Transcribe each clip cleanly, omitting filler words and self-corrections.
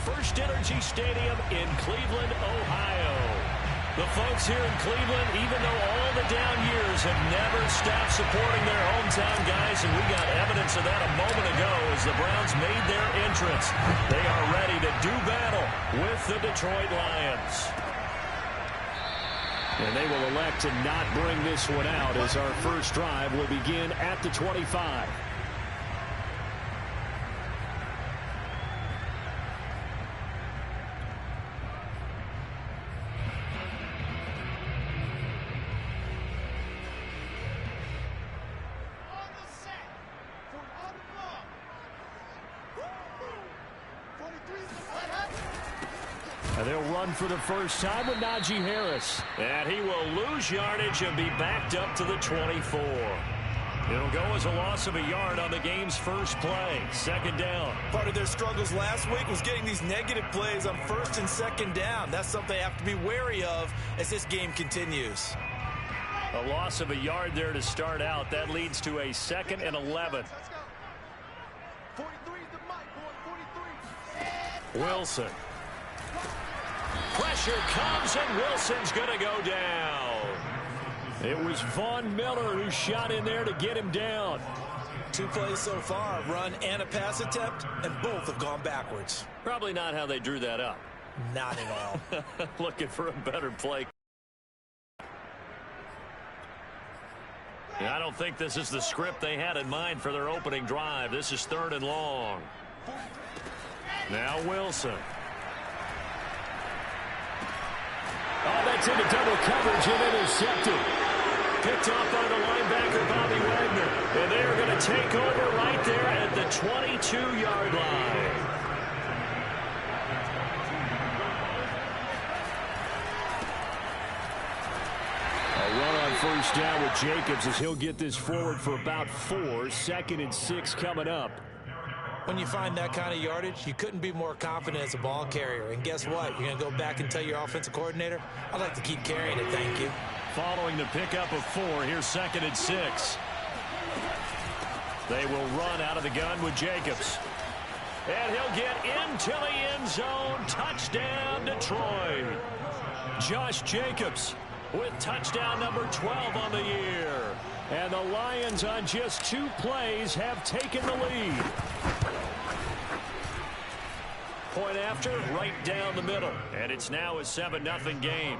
First Energy Stadium in Cleveland, Ohio. The folks here in Cleveland, even though all the down years, have never stopped supporting their hometown guys, and we got evidence of that a moment ago as the Browns made their entrance. They are ready to do battle with the Detroit Lions. And they will elect to not bring this one out as our first drive will begin at the 25. They'll run for the first time with Najee Harris. And he will lose yardage and be backed up to the 24. It'll go as a loss of a yard on the game's first play. Second down. Part of their struggles last week was getting these negative plays on first and second down. That's something they have to be wary of as this game continues. A loss of a yard there to start out. That leads to a 2nd and 11. Wilson. Pressure comes, and Wilson's going to go down. It was Von Miller who shot in there to get him down. 2 plays so far, a run and a pass attempt, and both have gone backwards. Probably not how they drew that up. Not at all. Looking for a better play. I don't think this is the script they had in mind for their opening drive. This is 3rd and long. Now Wilson. Oh, that's into double coverage and intercepted. Picked off by the linebacker, Bobby Wagner. And they are going to take over right there at the 22-yard line. A run on first down with Jacobs as he'll get this forward for about 4. 2nd and 6 coming up. When you find that kind of yardage, you couldn't be more confident as a ball carrier. And guess what? You're going to go back and tell your offensive coordinator, I'd like to keep carrying it, thank you. Following the pickup of 4, here's 2nd and 6. They will run out of the gun with Jacobs. And he'll get into the end zone. Touchdown, Detroit. Josh Jacobs with touchdown number 12 on the year. And the Lions on just 2 plays have taken the lead. Point after, right down the middle. And it's now a 7-0 game.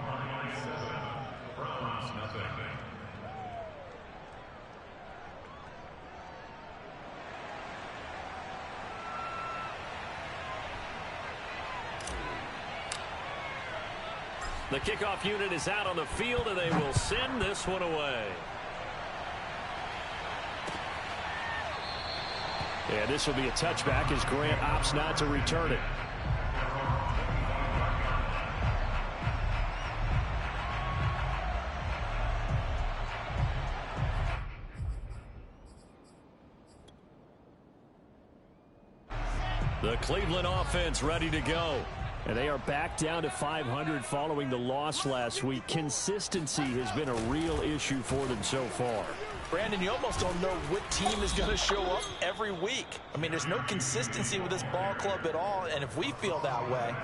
The kickoff unit is out on the field, and they will send this one away. And this will be a touchback as Grant opts not to return it. The Cleveland offense ready to go. And they are back down to 500 following the loss last week. Consistency has been a real issue for them so far. Brandon, you almost don't know what team is going to show up every week. I mean, there's no consistency with this ball club at all, and if we feel that way,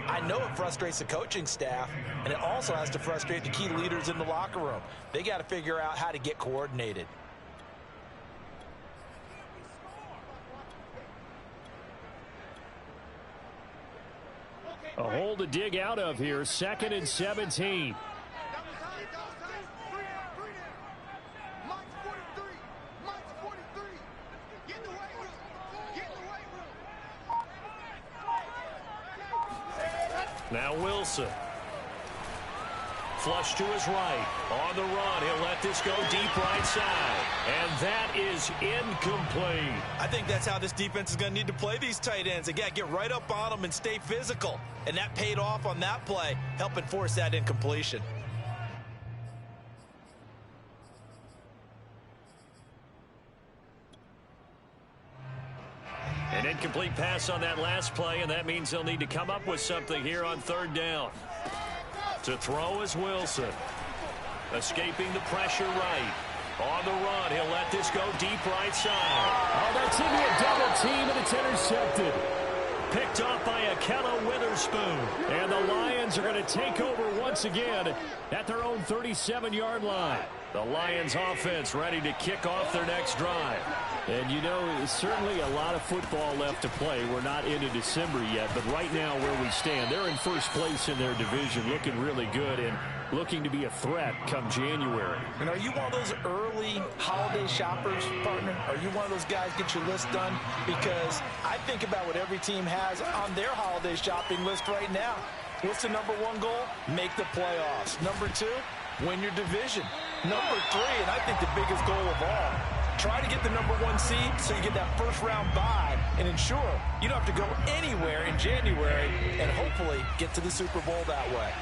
I know it frustrates the coaching staff, and it also has to frustrate the key leaders in the locker room. They got to figure out how to get coordinated. A hole to dig out of here. 2nd and 17. Now Wilson. Flush to his right. On the run. He'll let this go deep right side. And that is incomplete. I think that's how this defense is going to need to play these tight ends. Again, get right up on them and stay physical. And that paid off on that play, helping force that incompletion. An incomplete pass on that last play, and that means they'll need to come up with something here on 3rd down. To throw is Wilson. Escaping the pressure right. On the run, he'll let this go deep right side. Oh, that's into a double team, and it's intercepted. picked off by Ahkello Witherspoon. And the Lions are going to take over once again at their own 37-yard line. The Lions offense ready to kick off their next drive. And, you know, certainly a lot of football left to play. We're not into December yet, but right now where we stand, they're in first place in their division, looking really good and looking to be a threat come January. And are you one of those early holiday shoppers, partner? Are you one of those guys get your list done? Because I think about what every team has on their holiday shopping list right now. What's the number one goal? Make the playoffs. Number two, win your division. Number three, and I think the biggest goal of all, try to get the number one seed so you get that first round bye and ensure you don't have to go anywhere in January and hopefully get to the Super Bowl that way.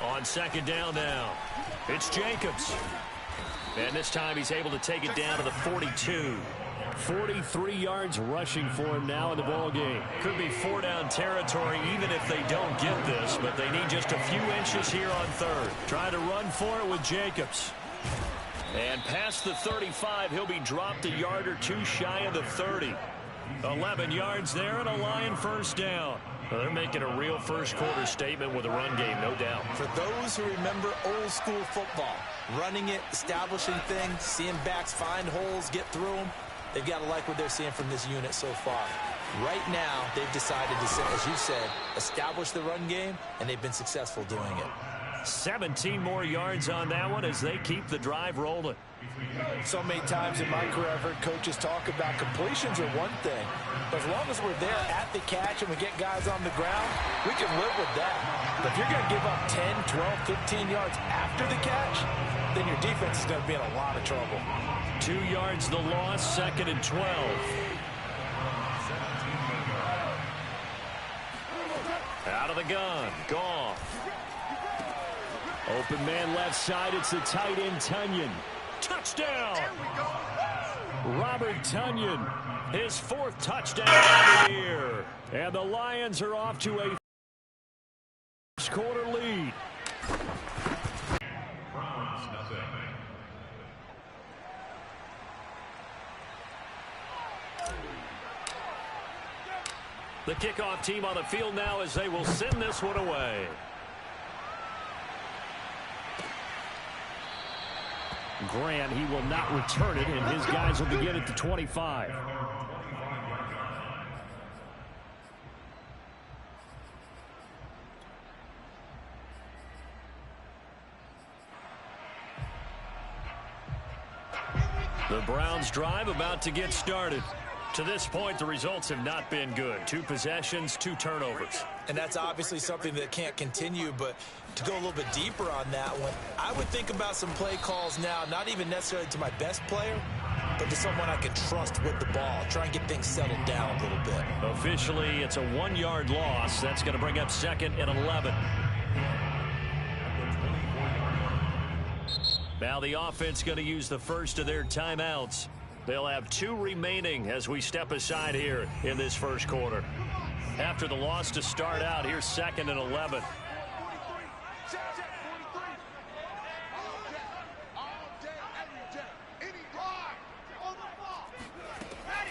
On second down now, it's Jacobs. And this time he's able to take it down to the 42. 43 yards rushing for him now in the ball game. Could be four-down territory even if they don't get this, but they need just a few inches here on third. Trying to run for it with Jacobs. And past the 35, he'll be dropped a yard or two shy of the 30. 11 yards there and a Lion first down. Well, they're making a real first-quarter statement with a run game, no doubt. For those who remember old-school football, running it, establishing things, seeing backs find holes, get through them, they've got to like what they're seeing from this unit so far. Right now, they've decided to, as you said, establish the run game, and they've been successful doing it. 17 more yards on that one as they keep the drive rolling. So many times in my career, I've heard coaches talk about completions are one thing, but as long as we're there at the catch and we get guys on the ground, we can live with that. But if you're going to give up 10, 12, 15 yards after the catch, then your defense is going to be in a lot of trouble. 2 yards the loss, second and 12. Out of the gun, Goff. Open man left side, it's the tight end Tonyan. Touchdown! Robert Tonyan, his fourth touchdown of the year. And the Lions are off to a first-quarter lead. The kickoff team on the field now as they will send this one away. Grant, he will not return it, and his guys will begin at the 25. The Browns drive about to get started. To this point, the results have not been good. 2 possessions, 2 turnovers. And that's obviously something that can't continue, but to go a little bit deeper on that one, I would think about some play calls now, not even necessarily to my best player, but to someone I can trust with the ball. Try and get things settled down a little bit. Officially, it's a 1-yard loss. That's going to bring up second and 11. Now the offense going to use the first of their timeouts. They'll have 2 remaining as we step aside here in this first quarter. After the loss to start out, here's second and 11.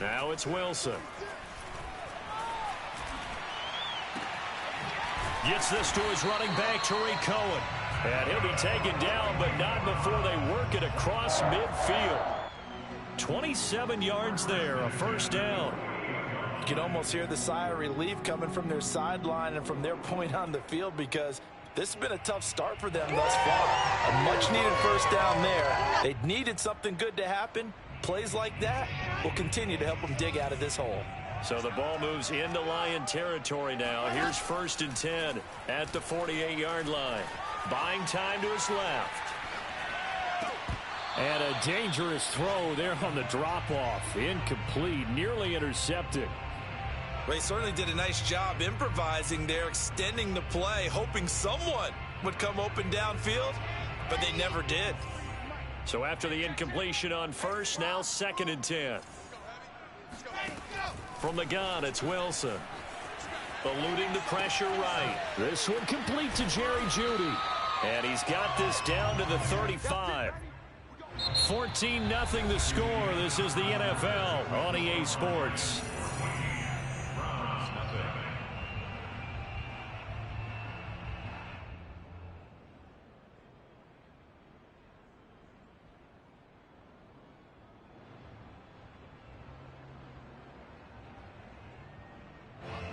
Now it's Wilson. Gets this to his running back, Tariq Cohen. And he'll be taken down, but not before they work it across midfield. 27 yards there, a first down. You can almost hear the sigh of relief coming from their sideline and from their point on the field because this has been a tough start for them thus far. A much-needed first down there. They needed something good to happen. Plays like that will continue to help them dig out of this hole. So the ball moves into Lion territory now. Here's first and 10 at the 48-yard line. Buying time to his left. And a dangerous throw there on the drop-off. Incomplete, nearly intercepted. They certainly did a nice job improvising there, extending the play, hoping someone would come open downfield, but they never did. So after the incompletion on first, now second and 10. From the gun, it's Wilson. Eluding the pressure right. This one complete to Jerry Jeudy. And he's got this down to the 35. 14-0 the score. This is the NFL on EA Sports.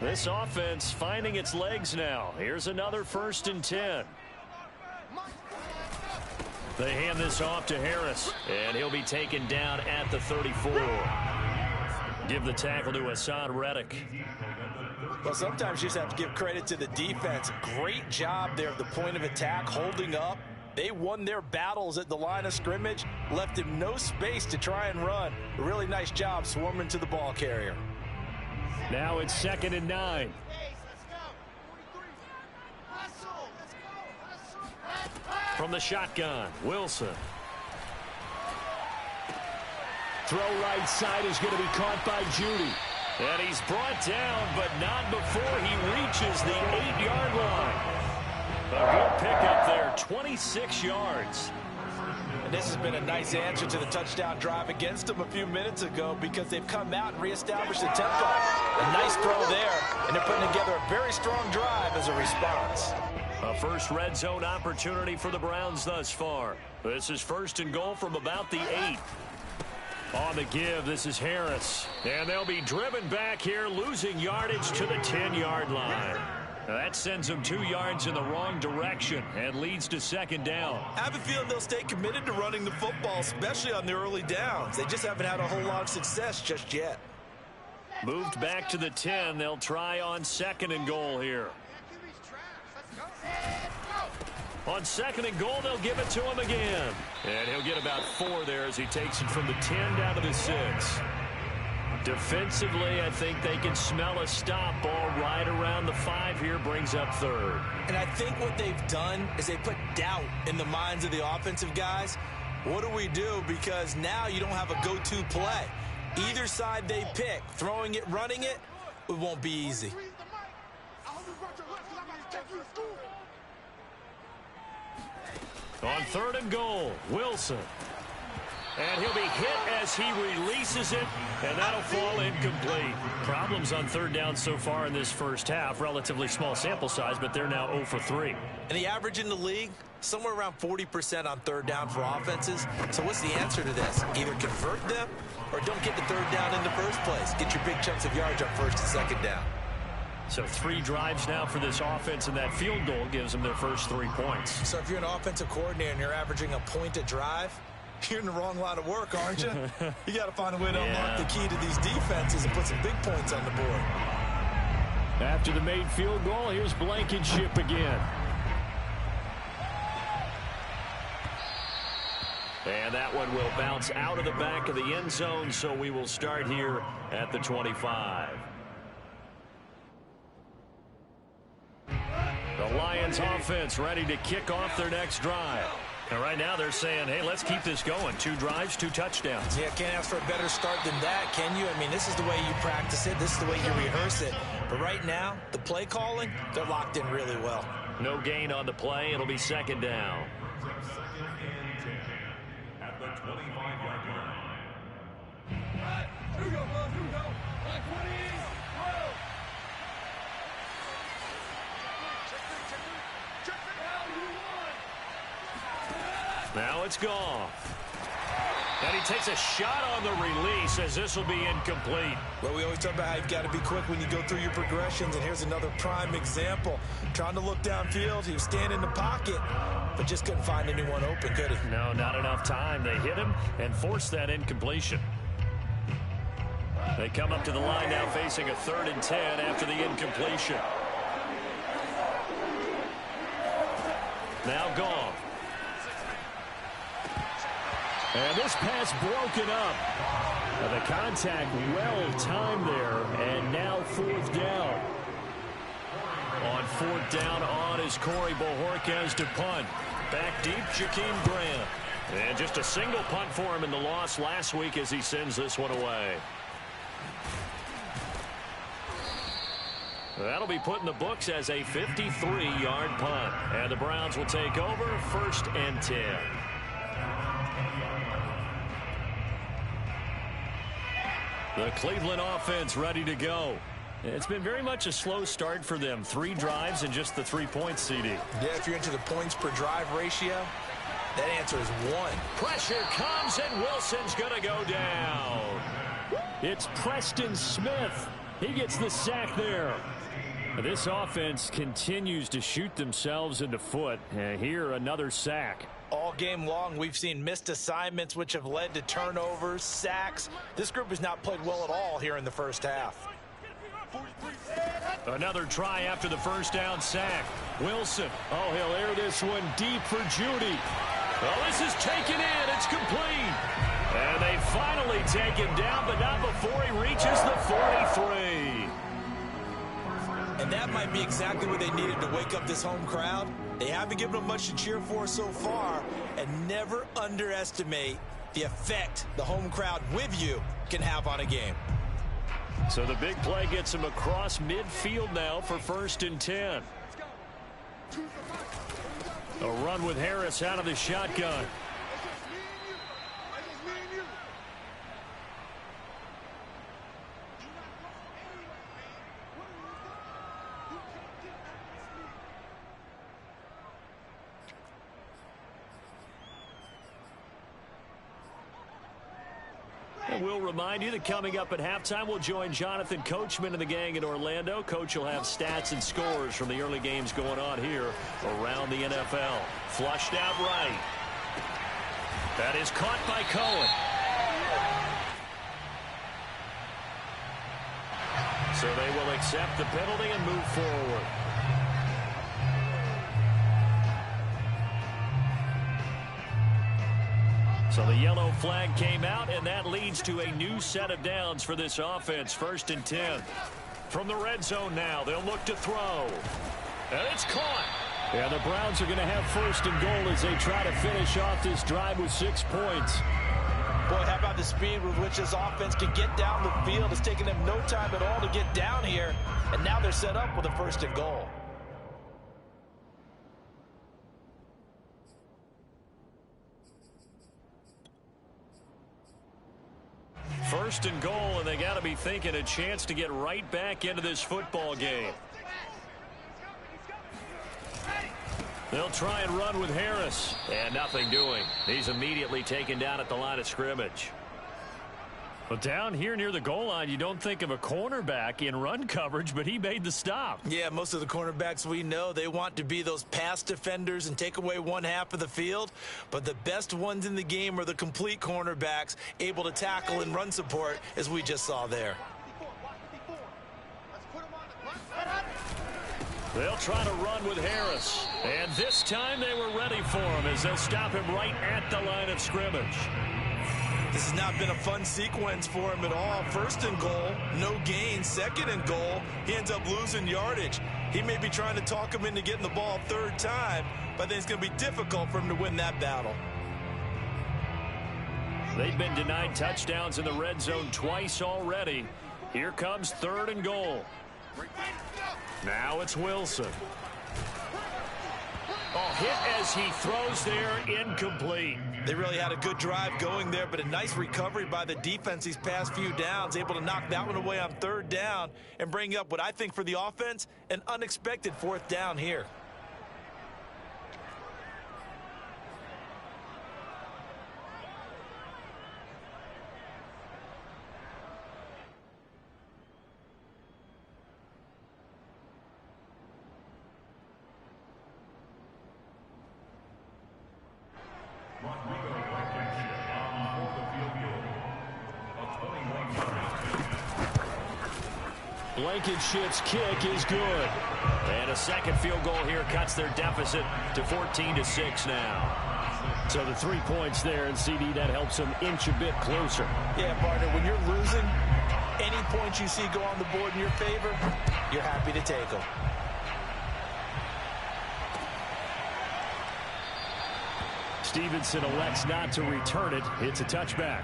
This offense finding its legs now. Here's another 1st and 10. They hand this off to Harris, and he'll be taken down at the 34. Give the tackle to Hassan Reddick. Well, sometimes you just have to give credit to the defense. Great job there at the point of attack, holding up. They won their battles at the line of scrimmage, left him no space to try and run. A really nice job swarming to the ball carrier. Now it's 2nd and 9. From the shotgun, Wilson. Throw right side is going to be caught by Judy. And he's brought down, but not before he reaches the 8-yard line. A good pickup there, 26 yards. And this has been a nice answer to the touchdown drive against them a few minutes ago because they've come out and reestablished the tempo. A nice throw there, and they're putting together a very strong drive as a response. A first red zone opportunity for the Browns thus far. This is 1st and goal from about the 8. On the give, this is Harris. And they'll be driven back here, losing yardage to the 10-yard line. That sends them 2 yards in the wrong direction and leads to 2nd down. I have a feeling they'll stay committed to running the football, especially on the early downs. They just haven't had a whole lot of success just yet. Moved back to the 10. They'll try on 2nd and goal here. On 2nd and goal, they'll give it to him again. And he'll get about 4 there as he takes it from the 10 down to the 6. Defensively, I think they can smell a stop. Ball right around the 5 here, brings up 3rd. And I think what they've done is they put doubt in the minds of the offensive guys. What do we do? Because now you don't have a go-to play. Either side they pick, throwing it, running it, it won't be easy. On 3rd and goal, Wilson. And he'll be hit as he releases it, and that'll fall incomplete. Problems on 3rd down so far in this first half. Relatively small sample size, but they're now 0 for 3. And the average in the league, somewhere around 40% on 3rd down for offenses. So what's the answer to this? Either convert them or don't get the 3rd down in the first place. Get your big chunks of yards on 1st and 2nd down. So 3 drives now for this offense, and that field goal gives them their first 3 points. So if you're an offensive coordinator and you're averaging a point a drive, you're in the wrong line of work, aren't you? You got to find a way to unlock the key to these defenses and put some big points on the board. After the made field goal, here's Blankenship again. And that one will bounce out of the back of the end zone, so we will start here at the 25. The Lions offense ready to kick off their next drive. And right now they're saying, hey, let's keep this going. 2 drives, 2 touchdowns. Yeah, can't ask for a better start than that, can you? I mean, this is the way you practice it. This is the way you rehearse it. But right now, the play calling, they're locked in really well. No gain on the play. It'll be 2nd down. At the 25-yard line. Now it's gone. And he takes a shot on the release as this will be incomplete. Well, we always talk about how you've got to be quick when you go through your progressions, and here's another prime example. Trying to look downfield, he was standing in the pocket, but just couldn't find anyone open, could he? No, not enough time. They hit him and forced that incompletion. They come up to the line now facing a 3rd and 10 after the incompletion. Now gone. And this pass broken up. The contact well timed there, and now 4th down. On 4th down on is Corey Bojorquez to punt. Back deep, Jakeem Grant. And just a single punt for him in the loss last week as he sends this one away. That'll be put in the books as a 53-yard punt. And the Browns will take over 1st and 10. The Cleveland offense ready to go. It's been very much a slow start for them. 3 drives and just the 3 points, CD. Yeah, if you're into the points per drive ratio, that answer is 1. Pressure comes, and Wilson's going to go down. It's Preston Smith. He gets the sack there. This offense continues to shoot themselves in the foot. Here, another sack. All game long, we've seen missed assignments, which have led to turnovers, sacks. This group has not played well at all here in the first half. Another try after the first down sack. Wilson. Oh, he'll air this one deep for Judy. Well, this is taken in. It's complete. And they finally take him down, but not before he reaches the 43. And that might be exactly what they needed to wake up this home crowd. They haven't given them much to cheer for so far, and never underestimate the effect the home crowd with you can have on a game. So the big play gets him across midfield now for 1st and 10. A run with Harris out of the shotgun. And we'll remind you that coming up at halftime, we'll join Jonathan Coachman and the gang in Orlando. Coach will have stats and scores from the early games going on here around the NFL. Flushed out right. That is caught by Cohen. So they will accept the penalty and move forward. So the yellow flag came out, and that leads to a new set of downs for this offense. 1st and 10. From the red zone now, they'll look to throw. And it's caught. Yeah, the Browns are going to have 1st and goal as they try to finish off this drive with 6 points. Boy, how about the speed with which this offense can get down the field? It's taken them no time at all to get down here, and now they're set up with a 1st and goal. First and goal, and they got to be thinking a chance to get right back into this football game. They'll try and run with Harris, and nothing doing. He's immediately taken down at the line of scrimmage. But down here near the goal line, you don't think of a cornerback in run coverage, but he made the stop. Yeah, most of the cornerbacks we know, they want to be those pass defenders and take away one half of the field. But the best ones in the game are the complete cornerbacks, able to tackle and run support, as we just saw there. They'll try to run with Harris. And this time they were ready for him as they'll stop him right at the line of scrimmage. This has not been a fun sequence for him at all. 1st and goal, no gain. 2nd and goal, he ends up losing yardage. He may be trying to talk him into getting the ball 3rd time, but I think it's going to be difficult for him to win that battle. They've been denied touchdowns in the red zone twice already. Here comes 3rd and goal. Now it's Wilson. Oh, hit as he throws there, incomplete. They really had a good drive going there, but a nice recovery by the defense these past few downs, able to knock that one away on 3rd down and bring up what I think for the offense, an unexpected 4th down here. Blankenship's kick is good. And a 2nd field goal here cuts their deficit to 14-6 now. So the 3 points there, and CD, that helps them inch a bit closer. Yeah, partner, when you're losing, any points you see go on the board in your favor, you're happy to take them. Stevenson elects not to return it. It's a touchback.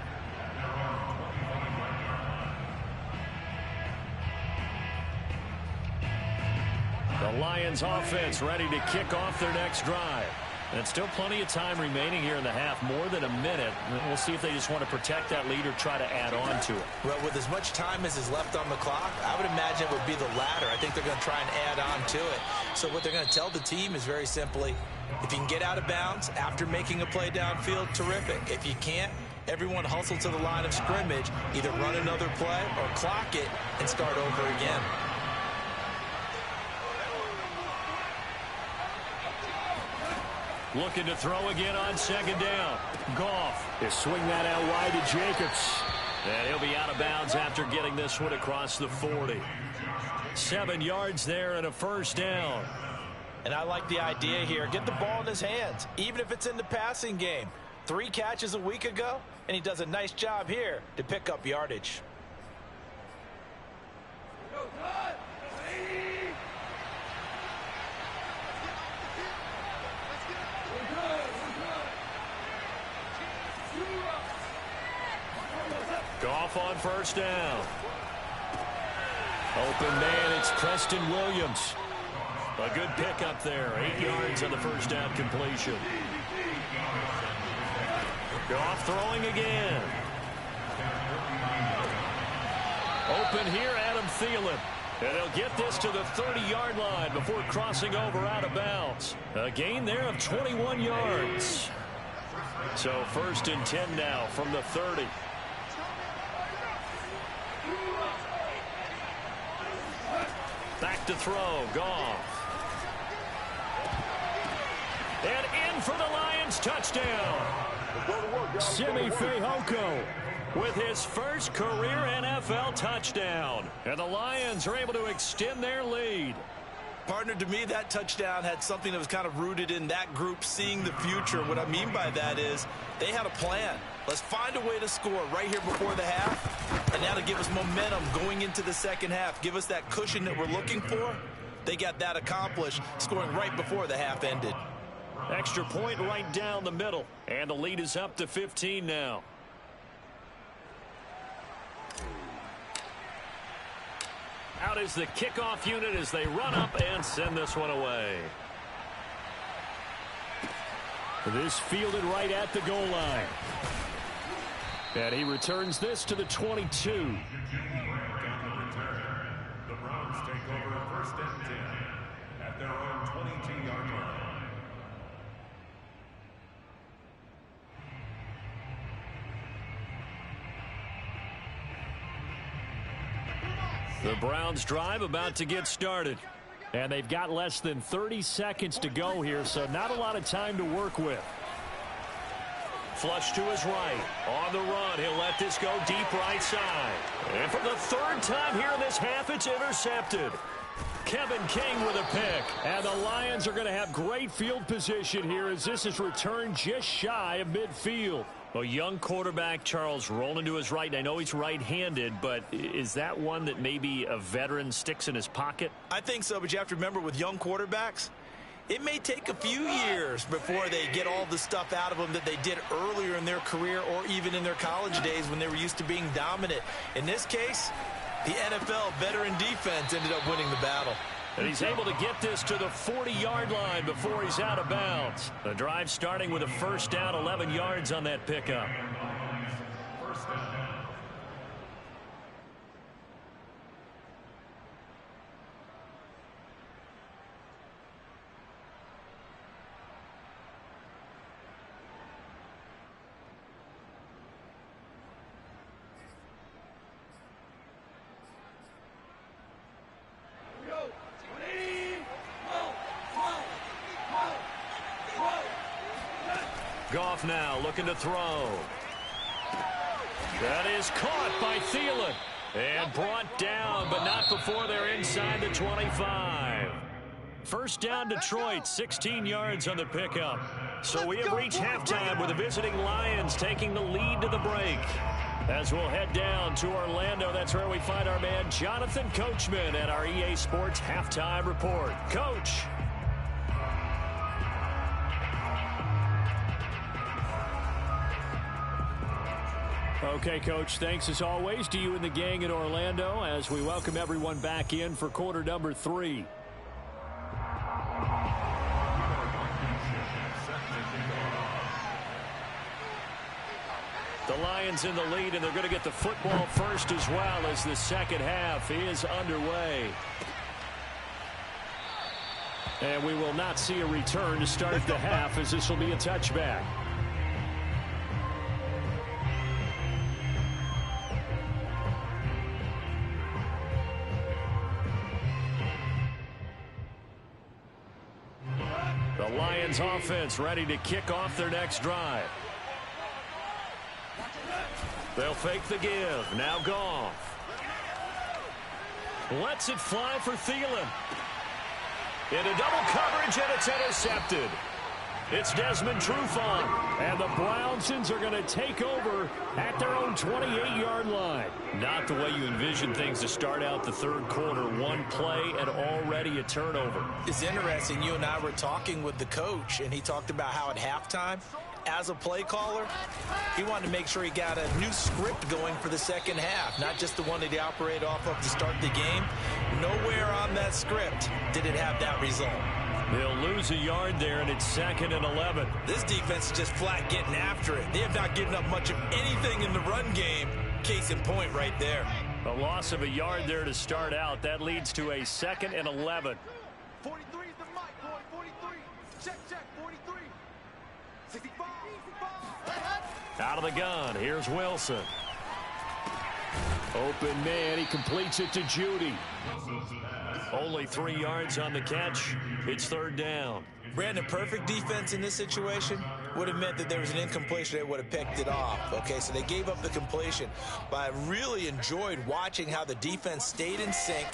The Lions offense ready to kick off their next drive. And still plenty of time remaining here in the half, more than a minute. We'll see if they just want to protect that lead or try to add on to it. Well, with as much time as is left on the clock, I would imagine it would be the latter. I think they're going to try and add on to it. So what they're going to tell the team is very simply, if you can get out of bounds after making a play downfield, terrific. If you can't, everyone hustle to the line of scrimmage, either run another play or clock it and start over again. Looking to throw again on second down. Goff. He'll swing that out wide to Jacobs. And he'll be out of bounds after getting this one across the 40. 7 yards there and a first down. And I like the idea here. Get the ball in his hands, even if it's in the passing game. 3 catches a week ago, and he does a nice job here to pick up yardage. Goff on first down. Open man, it's Preston Williams. A good pickup there. 8 yards on the first down completion. Goff throwing again. Open here, Adam Thielen. And he'll get this to the 30-yard line before crossing over out of bounds. A gain there of 21 yards. So 1st and 10 now from the 30. Back to throw, Goff. And in for the Lions, touchdown. Simi Fehoko with his first career NFL touchdown. And the Lions are able to extend their lead. Partner, to me, that touchdown had something that was kind of rooted in that group seeing the future. What I mean by that is they had a plan. Let's find a way to score right here before the half. And that'll give us momentum going into the second half. Give us that cushion that we're looking for. They got that accomplished, scoring right before the half ended. Extra point right down the middle. And the lead is up to 15 now. Out is the kickoff unit as they run up and send this one away. This fielded right at the goal line. And he returns this to the 22. The Browns take over 1st and 10 at their own 22-yard line. The Browns drive about to get started. And they've got less than 30 seconds to go here, so not a lot of time to work with. Flush to his right. On the run, he'll let this go deep right side. And for the 3rd time here in this half, it's intercepted. Kevin King with a pick. And the Lions are going to have great field position here as this is returned just shy of midfield. A young quarterback, Charles, rolling to his right. I know he's right-handed, but is that one that maybe a veteran sticks in his pocket? I think so, but you have to remember with young quarterbacks, it may take a few years before they get all the stuff out of them that they did earlier in their career or even in their college days when they were used to being dominant. In this case, the NFL veteran defense ended up winning the battle. And he's able to get this to the 40-yard line before he's out of bounds. The drive starting with a first down, 11 yards on that pickup. Goff now looking to throw. That is caught by Thielen. And brought down, but not before they're inside the 25. First down Detroit, 16 yards on the pickup. So we have reached halftime with the visiting Lions taking the lead to the break. As we'll head down to Orlando, that's where we find our man Jonathan Coachman at our EA Sports Halftime Report. Coach. Okay, Coach, thanks as always to you and the gang in Orlando as we welcome everyone back in for quarter number 3. The Lions in the lead, and they're going to get the football first as well as the second half is underway. And we will not see a return to start the half, as this will be a touchback. The Lions offense ready to kick off their next drive. They'll fake the give. Now Goff. Lets it fly for Thielen. Into double coverage, and it's intercepted. It's Desmond Trufant, and the Brownsons are going to take over at their own 28-yard line. Not the way you envision things to start out the third quarter. One play and already a turnover. It's interesting. You and I were talking with the coach, and he talked about how at halftime, as a play caller, he wanted to make sure he got a new script going for the second half, not just the one that he operated off of to start the game. Nowhere on that script did it have that result. They'll lose a yard there, and it's 2nd and 11. This defense is just flat getting after it. They have not given up much of anything in the run game. Case in point right there. A loss of a yard there to start out. That leads to a 2nd and 11. 43 is the mic, boy. 43. Check, 43. 65. Out of the gun. Here's Wilson. Open man. He completes it to Judy. Only 3 yards on the catch. It's 3rd down. Brandon, perfect defense in this situation would have meant that there was an incompletion. They would have picked it off. Okay, so they gave up the completion. But I really enjoyed watching how the defense stayed in sync,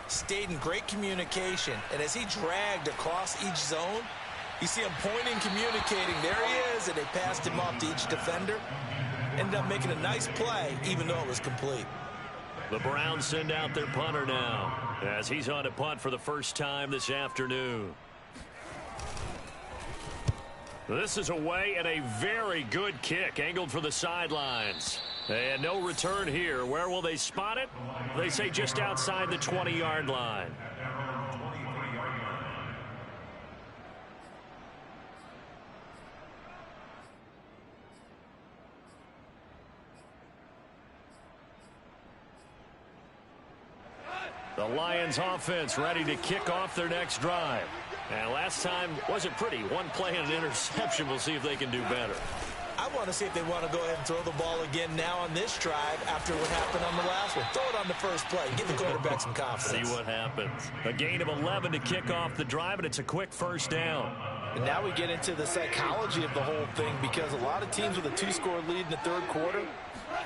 stayed in great communication. And as he dragged across each zone, you see him pointing, communicating. There he is, and they passed him off to each defender. Ended up making a nice play, even though it was complete. The Browns send out their punter now, as he's on a punt for the first time this afternoon. This is away, and a very good kick, angled for the sidelines. And no return here. Where will they spot it? They say just outside the 20-yard line. The Lions offense ready to kick off their next drive. And last time wasn't pretty. One play and an interception. We'll see if they can do better. I want to see if they want to go ahead and throw the ball again now on this drive after what happened on the last one. Throw it on the first play. Give the quarterback some confidence. See what happens. A gain of 11 to kick off the drive, and it's a quick first down. And now we get into the psychology of the whole thing, because a lot of teams with a 2-score lead in the third quarter,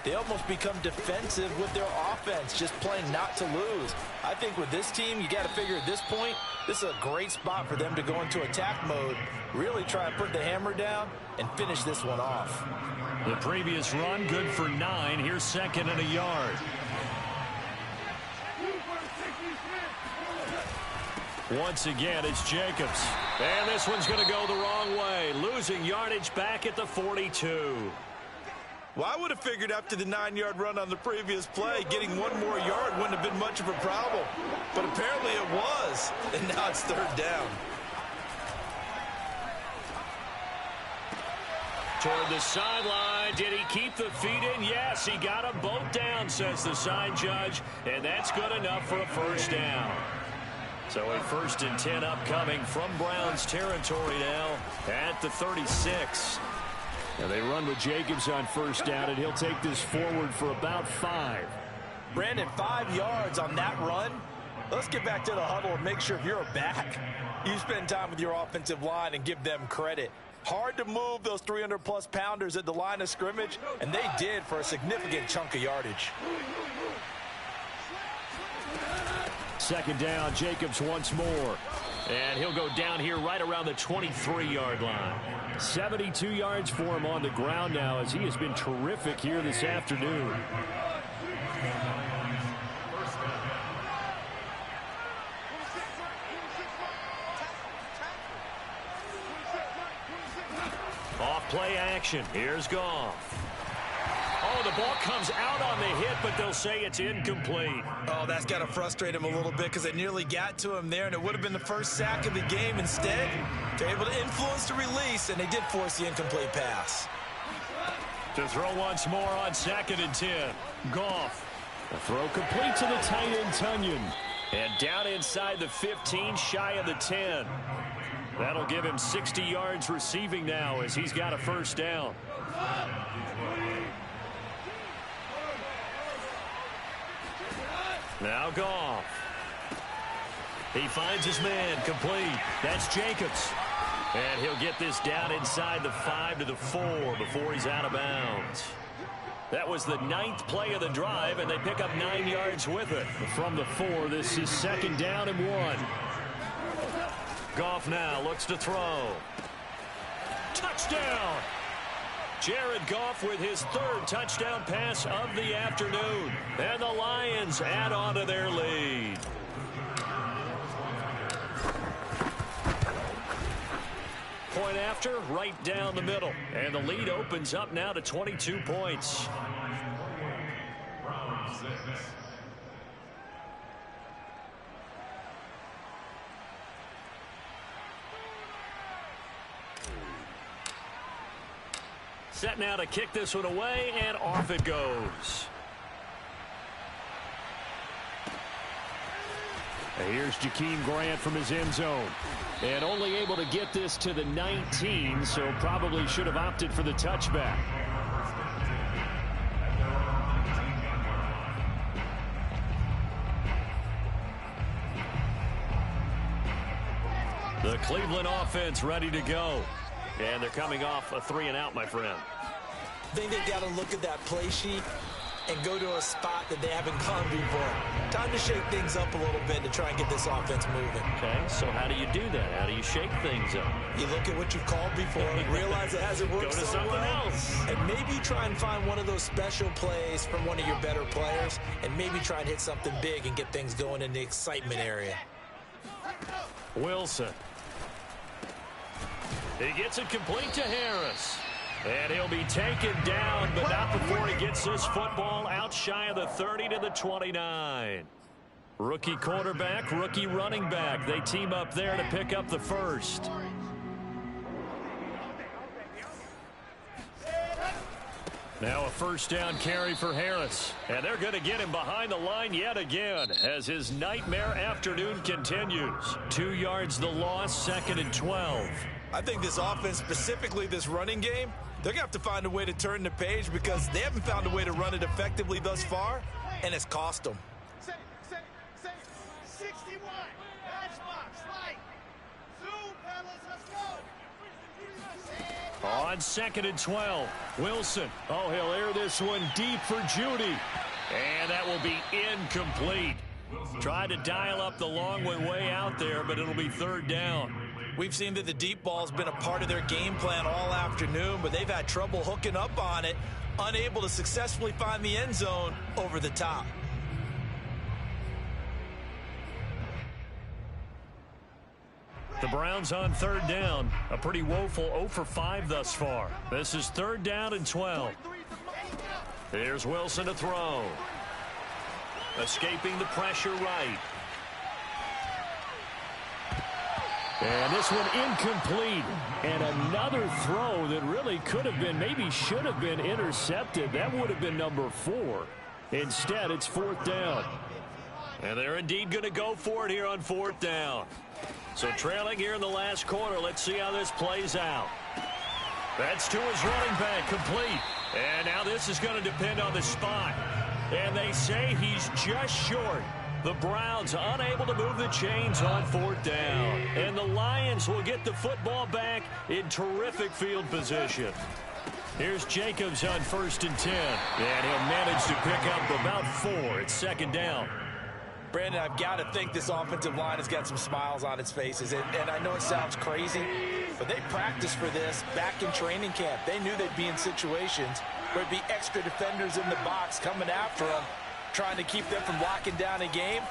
they almost become defensive with their offense, just playing not to lose. I think with this team, you got to figure at this point, this is a great spot for them to go into attack mode, really try and put the hammer down and finish this one off. The previous run, good for 9. Here's 2nd and a yard. Once again, it's Jacobs. And this one's going to go the wrong way. Losing yardage back at the 42. Well, I would have figured after the 9-yard run on the previous play, getting one more yard wouldn't have been much of a problem. But apparently it was. And now it's 3rd down. Toward the sideline. Did he keep the feet in? Yes, he got them both down, says the side judge. And that's good enough for a first down. So a 1st and 10 upcoming from Browns territory now at the 36. And they run with Jacobs on first down, and he'll take this forward for about 5. Brandon, 5 yards on that run. Let's get back to the huddle and make sure if you're a back, you spend time with your offensive line and give them credit. Hard to move those 300-plus pounders at the line of scrimmage, and they did for a significant chunk of yardage. 2nd down, Jacobs once more. And he'll go down here right around the 23-yard line. 72 yards for him on the ground now, as he has been terrific here this afternoon. Off play action. Here's Goff. Oh, the ball comes out on the hit, but they'll say it's incomplete. Oh, that's got to frustrate him a little bit, because they nearly got to him there, and it would have been the first sack of the game. Instead, they're able to influence the release, and they did force the incomplete pass. To throw once more on 2nd and 10. Goff. The throw complete to the tight end, Tonyan. And down inside the 15, shy of the 10. That'll give him 60 yards receiving now as he's got a first down. Now Goff. He finds his man, complete. That's Jacobs. And he'll get this down inside the 5 to the 4 before he's out of bounds. That was the 9th play of the drive, and they pick up 9 yards with it. From the 4, this is 2nd down and 1. Goff now looks to throw. Touchdown! Jared Goff with his 3rd touchdown pass of the afternoon. And the Lions add on to their lead. Point after, right down the middle. And the lead opens up now to 22 points. Round 6. Set now to kick this one away, and off it goes. Here's Jakeem Grant from his end zone. And only able to get this to the 19, so probably should have opted for the touchback. The Cleveland offense ready to go. And they're coming off a 3-and-out, my friend. I think they've got to look at that play sheet and go to a spot that they haven't gone before. Time to shake things up a little bit to try and get this offense moving. Okay, so how do you do that? How do you shake things up? You look at what you've called before, realize it hasn't worked Go to so something well, else. and maybe try and find one of those special plays from one of your better players, and maybe try and hit something big and get things going in the excitement area. Wilson. He gets it complete to Harris. And he'll be taken down, but not before he gets this football out shy of the 30 to the 29. Rookie quarterback, rookie running back. They team up there to pick up the first. Now a first down carry for Harris. And they're going to get him behind the line yet again as his nightmare afternoon continues. 2 yards the loss, 2nd and 12. I think this offense, specifically this running game, they're going to have to find a way to turn the page because they haven't found a way to run it effectively thus far, and it's cost them. 61. Matchbox, light. Zoom, fellas, let's go. On 2nd and 12, Wilson. Oh, he'll air this one deep for Judy. And that will be incomplete. Tried to dial up the long way out there, but it'll be 3rd down. We've seen that the deep ball's been a part of their game plan all afternoon, but they've had trouble hooking up on it, unable to successfully find the end zone over the top. The Browns on 3rd down. A pretty woeful 0 for 5 thus far. This is 3rd down and 12. Here's Wilson to throw. Escaping the pressure right. And this one incomplete. And another throw that really could have been, maybe should have been intercepted. That would have been number 4. Instead, it's 4th down. And they're indeed going to go for it here on 4th down. So trailing here in the last quarter. Let's see how this plays out. That's to his running back, complete. And now this is going to depend on the spot. And they say he's just short. The Browns unable to move the chains on 4th down. And the Lions will get the football back in terrific field position. Here's Jacobs on 1st and 10. And he'll manage to pick up about 4. It's 2nd down. Brandon, I've got to think this offensive line has got some smiles on its faces. And I know it sounds crazy, but they practiced for this back in training camp. They knew they'd be in situations where there'd be extra defenders in the box coming after them, trying to keep them from locking down a game.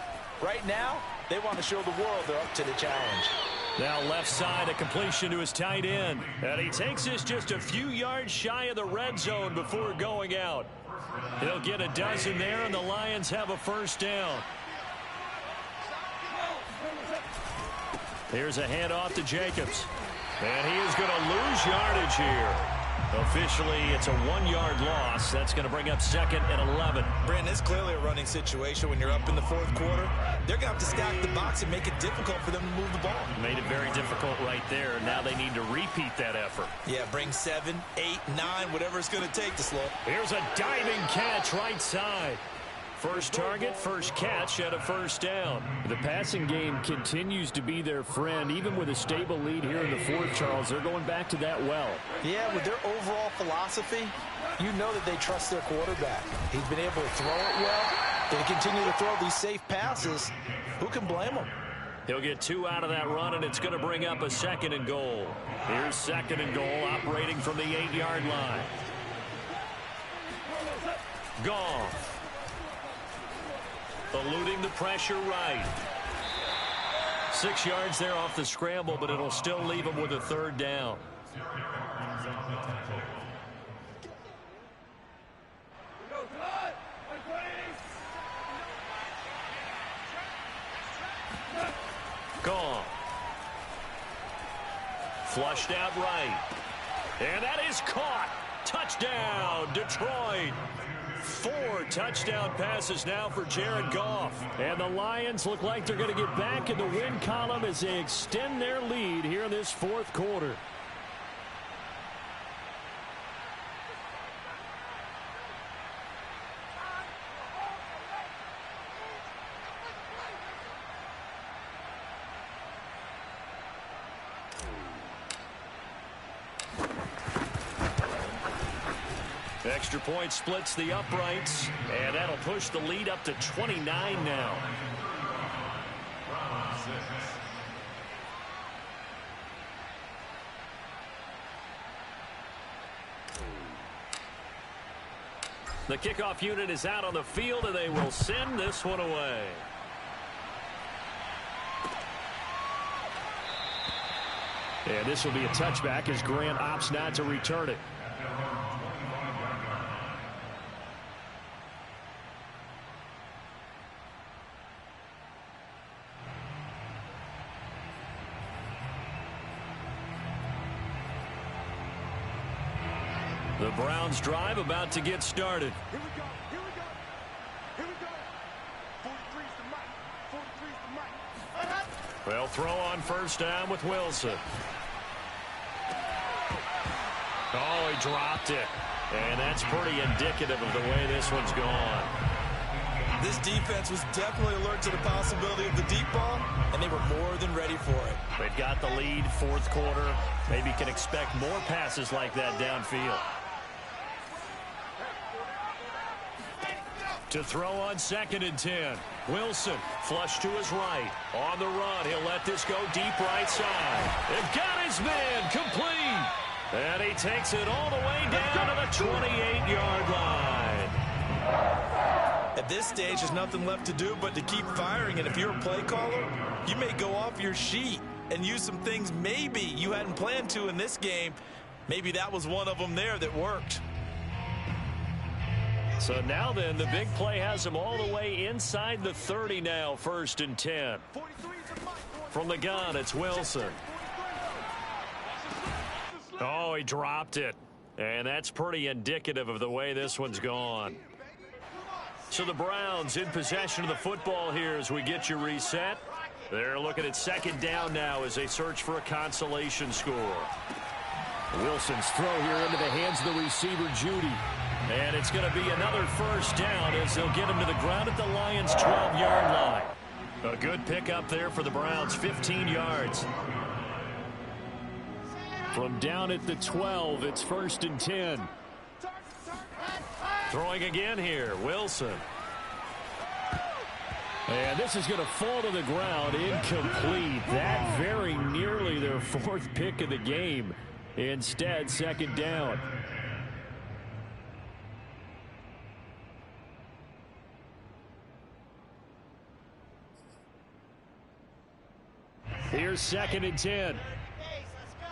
Right now, they want to show the world they're up to the challenge. Now left side, a completion to his tight end. And he takes this just a few yards shy of the red zone before going out. He'll get a dozen there, and the Lions have a first down. Here's a handoff to Jacobs. And he is going to lose yardage here. Officially, it's a 1-yard loss. That's going to bring up 2nd and 11. Brandon, it's clearly a running situation when you're up in the 4th quarter. They're going to have to stack the box and make it difficult for them to move the ball. Made it very difficult right there. Now they need to repeat that effort. Yeah, bring 7, 8, 9, whatever it's going to take to slow. Here's a diving catch right side. First target, first catch at a first down. The passing game continues to be their friend. Even with a stable lead here in the 4th, Charles, they're going back to that well. Yeah, with their overall philosophy, you know that they trust their quarterback. He's been able to throw it well. They continue to throw these safe passes. Who can blame them? He'll get 2 out of that run, and it's going to bring up a 2nd and goal. Here's 2nd and goal, operating from the 8-yard line. Goff. Eluding the pressure right. 6 yards there off the scramble, but it'll still leave him with a 3rd down. Gone. Flushed out right. And that is caught. Touchdown, Detroit. 4 touchdown passes now for Jared Goff. And the Lions look like they're going to get back in the win column as they extend their lead here in this 4th quarter. Extra point splits the uprights, and that'll push the lead up to 29 now. The kickoff unit is out on the field, and they will send this one away. And this will be a touchback as Grant opts not to return it. The Browns drive about to get started. Here we go. Here we go. Here we go. 43's the mic. 43's the mic. They'll throw on first down with Wilson. Oh, he dropped it. And that's pretty indicative of the way this one's gone. This defense was definitely alert to the possibility of the deep ball, and they were more than ready for it. They've got the lead, 4th quarter. Maybe can expect more passes like that downfield. To throw on 2nd and 10. Wilson, flush to his right. On the run, he'll let this go deep right side. They've got his man complete. And he takes it all the way down to the 28-yard line. At this stage, there's nothing left to do but to keep firing. And if you're a play caller, you may go off your sheet and use some things maybe you hadn't planned to in this game. Maybe that was one of them there that worked. So now then, the big play has him all the way inside the 30 now, 1st and 10. From the gun, it's Wilson. Oh, he dropped it. And that's pretty indicative of the way this one's gone. So the Browns in possession of the football here as we get you reset. They're looking at 2nd down now as they search for a consolation score. Wilson's throw here into the hands of the receiver, Judy. And it's going to be another first down as they'll get him to the ground at the Lions' 12-yard line. A good pickup there for the Browns, 15 yards. From down at the 12, it's 1st and 10. Throwing again here, Wilson. And this is going to fall to the ground, incomplete. That very nearly their 4th pick of the game. Instead, 2nd down. Here's 2nd and 10. Let's go.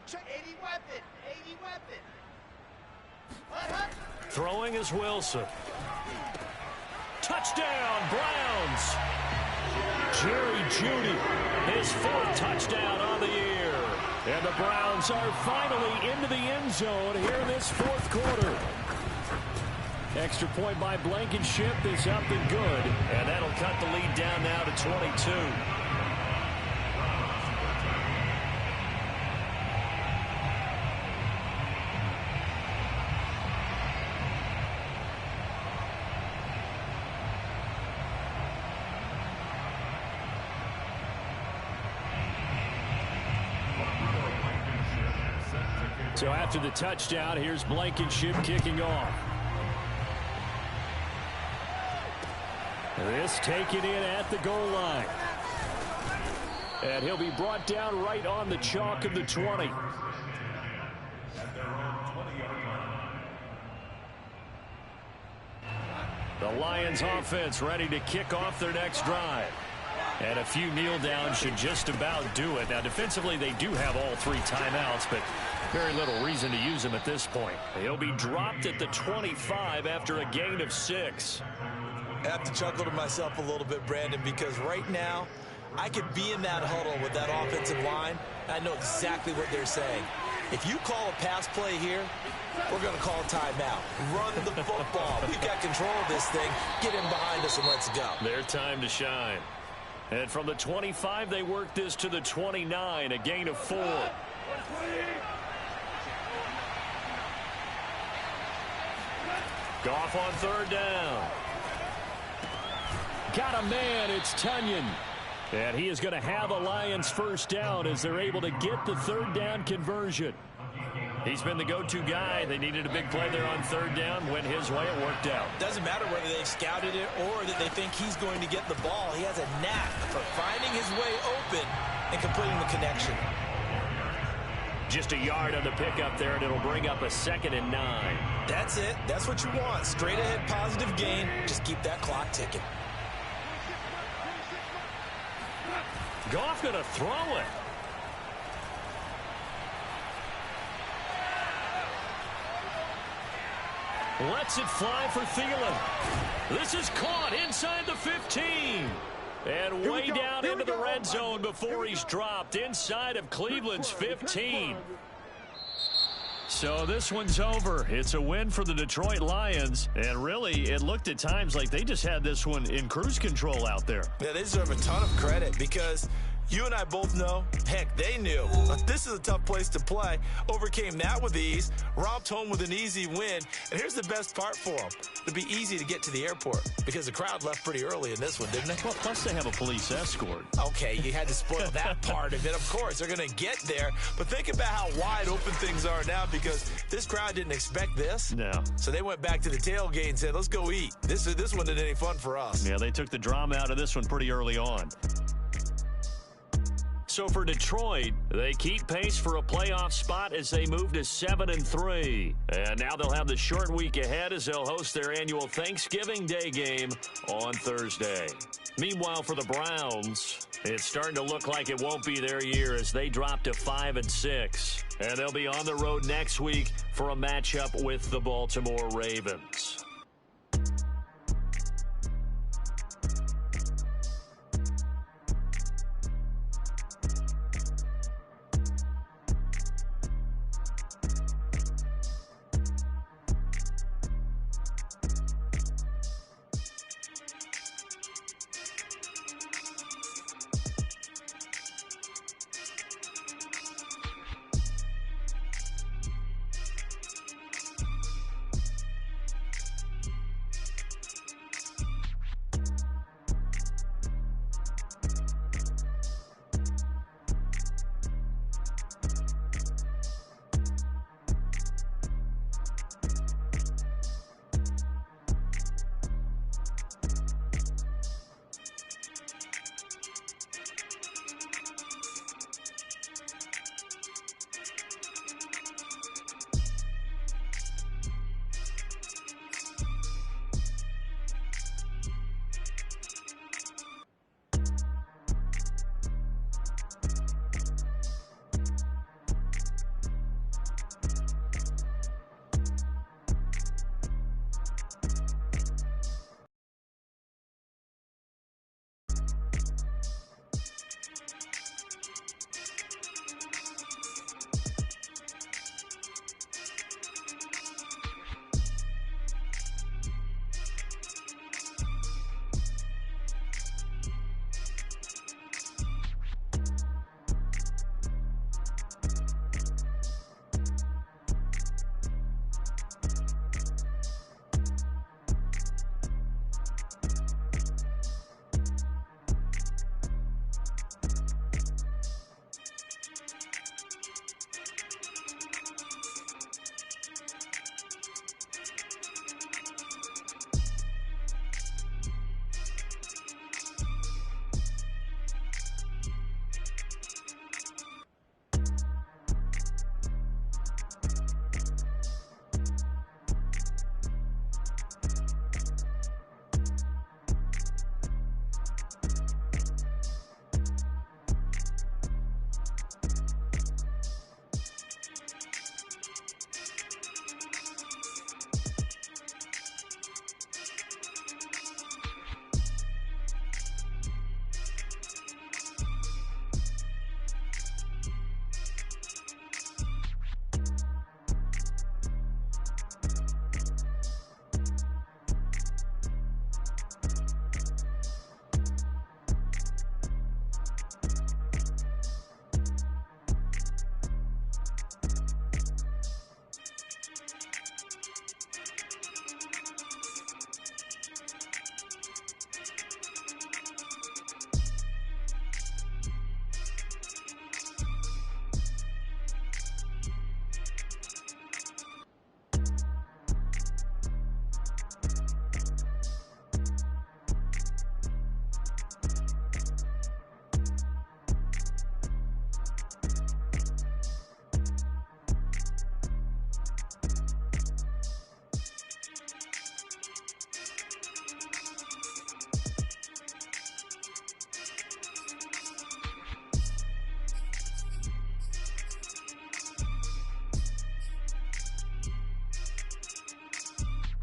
Check 80 weapon. 80 weapon. Throwing is Wilson. Touchdown, Browns. Jerry Jeudy, his 4th touchdown on the year. And the Browns are finally into the end zone here in this fourth quarter. Extra point by Blankenship is up and good. And that'll cut the lead down now to 22. So after the touchdown, here's Blankenship kicking off. This taken in at the goal line. And he'll be brought down right on the chalk of the 20. The Lions offense ready to kick off their next drive. And a few kneel downs should just about do it. Now, defensively, they do have all 3 timeouts, but very little reason to use them at this point. He'll be dropped at the 25 after a gain of 6. I have to chuckle to myself a little bit, Brandon, because right now I could be in that huddle with that offensive line. I know exactly what they're saying. If you call a pass play here, we're going to call a timeout. Run the football. We've got control of this thing. Get in behind us and let's go. Their time to shine. And from the 25, they work this to the 29, a gain of 4. Goff on third down. Got a man, it's Tunyon. And he is going to have a Lions first down as they're able to get the third down conversion. He's been the go-to guy. They needed a big play there on third down. Went his way, it worked out. Doesn't matter whether they've scouted it or that they think he's going to get the ball. He has a knack for finding his way open and completing the connection. Just a yard on the pickup there, and it'll bring up a 2nd and 9. That's it. That's what you want. Straight ahead positive gain. Just keep that clock ticking. Goff going to throw it. Lets it fly for Thielen. This is caught inside the 15. And way down into the red zone before he's dropped inside of Cleveland's 15. So this one's over. It's a win for the Detroit Lions. And really, it looked at times like they just had this one in cruise control out there. Yeah, they deserve a ton of credit because you and I both know, heck, they knew. This is a tough place to play. Overcame that with ease. Romped home with an easy win. And here's the best part for them. It'll be easy to get to the airport because the crowd left pretty early in this one, didn't they? Well, plus they have a police escort. Okay, you had to spoil that part of it. Of course, they're going to get there. But think about how wide open things are now because this crowd didn't expect this. No. So they went back to the tailgate and said, let's go eat. This one isn't any fun for us. Yeah, they took the drama out of this one pretty early on. So for Detroit, they keep pace for a playoff spot as they move to 7-3. And now they'll have the short week ahead as they'll host their annual Thanksgiving Day game on Thursday. Meanwhile, for the Browns, it's starting to look like it won't be their year as they drop to 5-6. And they'll be on the road next week for a matchup with the Baltimore Ravens.